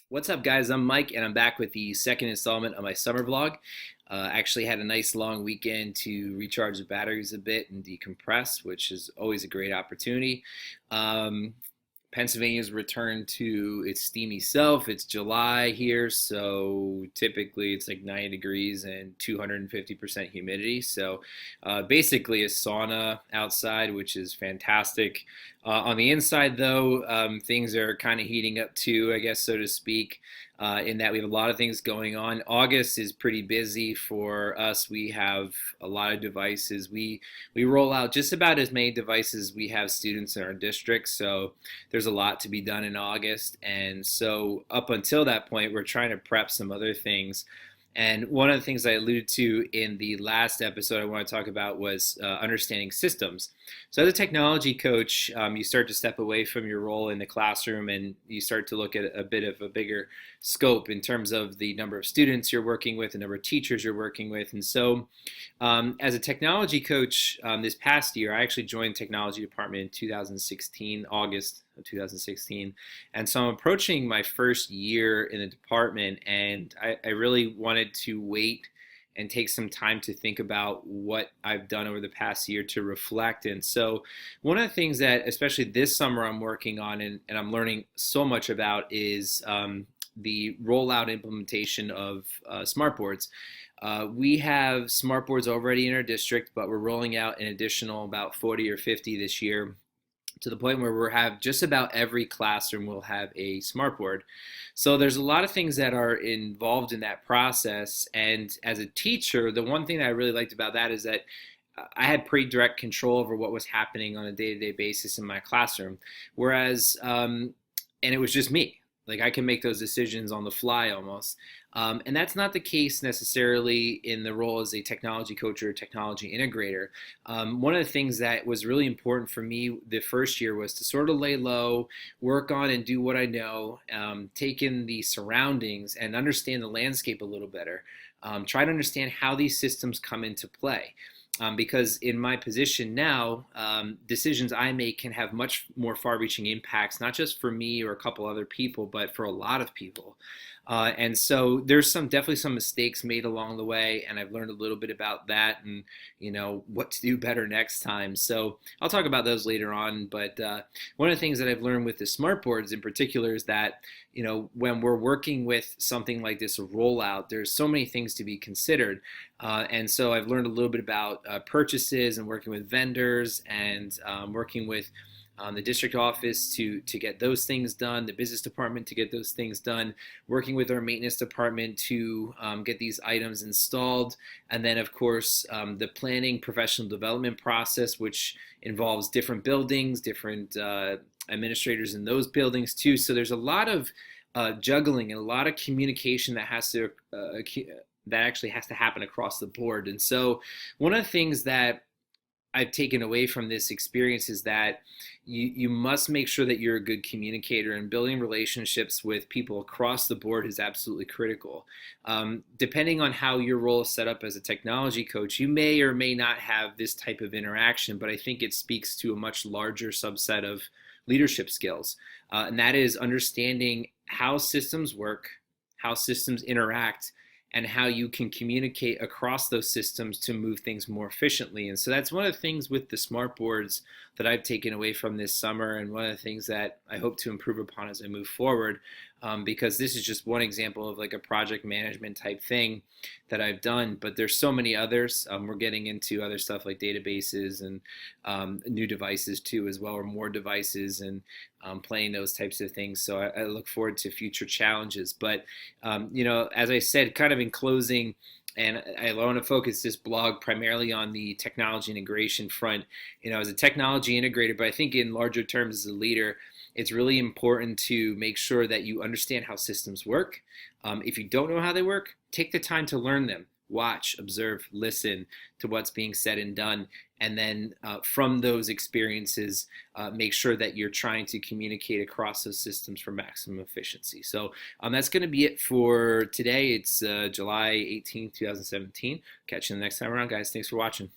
What's up, guys? I'm Mike, and I'm back with the second installment of my summer vlog. Actually had a nice long weekend to recharge the batteries a bit and decompress, which is always a great opportunity. Um, Pennsylvania's returned to its steamy self. It's July here, so typically it's like 90 degrees and 250% humidity. So basically a sauna outside, which is fantastic. On the inside, though, things are kind of heating up too, I guess, so to speak, in that we have a lot of things going on. August is pretty busy for us. We have a lot of devices. We roll out just about as many devices as we have students in our district. So there's a lot to be done in August. And so up until that point, we're trying to prep some other things. And one of the things I alluded to in the last episode I want to talk about was understanding systems. So, as a technology coach, you start to step away from your role in the classroom and you start to look at a bit of a bigger scope in terms of the number of students you're working with, the number of teachers you're working with. And so, as a technology coach this past year, I actually joined the technology department in 2016, August of 2016. And so I'm approaching my first year in the department, and I really wanted to wait and take some time to think about what I've done over the past year to reflect. And so, one of the things that, especially this summer, I'm working on and I'm learning so much about is the rollout implementation of smartboards. We have smartboards already in our district, but we're rolling out an additional about 40 or 50 this year, to the point where we'll have just about every classroom will have a smartboard. So there's a lot of things that are involved in that process. And as a teacher, the one thing that I really liked about that is that I had pretty direct control over what was happening on a day-to-day basis in my classroom. Whereas, and it was just me. Like I can make those decisions on the fly almost. And that's not the case necessarily in the role as a technology coach or a technology integrator. One of the things that was really important for me the first year was to sort of lay low, work on and do what I know, take in the surroundings and understand the landscape a little better. Try to understand how these systems come into play. Because in my position now, decisions I make can have much more far-reaching impacts, not just for me or a couple other people, but for a lot of people. And so there's definitely some mistakes made along the way, and I've learned a little bit about that and what to do better next time. So I'll talk about those later on. But one of the things that I've learned with the smart boards in particular is that when we're working with something like this, a rollout, there's so many things to be considered. And so I've learned a little bit about purchases and working with vendors and working with the district office to get those things done, the business department to get those things done, working with our maintenance department to get these items installed, and then of course the planning professional development process, which involves different buildings, different administrators in those buildings too. So there's a lot of juggling and a lot of communication that actually has to happen across the board. And so one of the things that I've taken away from this experience is that you must make sure that you're a good communicator, and building relationships with people across the board is absolutely critical. Depending on how your role is set up as a technology coach, you may or may not have this type of interaction, but I think it speaks to a much larger subset of leadership skills, and that is understanding how systems work, how systems interact, and how you can communicate across those systems to move things more efficiently. And so that's one of the things with the smart boards that I've taken away from this summer, and one of the things that I hope to improve upon as I move forward, because this is just one example of like a project management type thing that I've done, but there's so many others. We're getting into other stuff like databases and new devices too as well, or more devices, and playing those types of things. So I look forward to future challenges. But as I said, kind of in closing, and I want to focus this blog primarily on the technology integration front. As a technology integrator, but I think in larger terms as a leader, it's really important to make sure that you understand how systems work. If you don't know how they work, take the time to learn them. Watch, observe, listen to what's being said and done, and then from those experiences, make sure that you're trying to communicate across those systems for maximum efficiency. So that's going to be it for today. It's July 18th, 2017. Catch you the next time around, guys. Thanks for watching.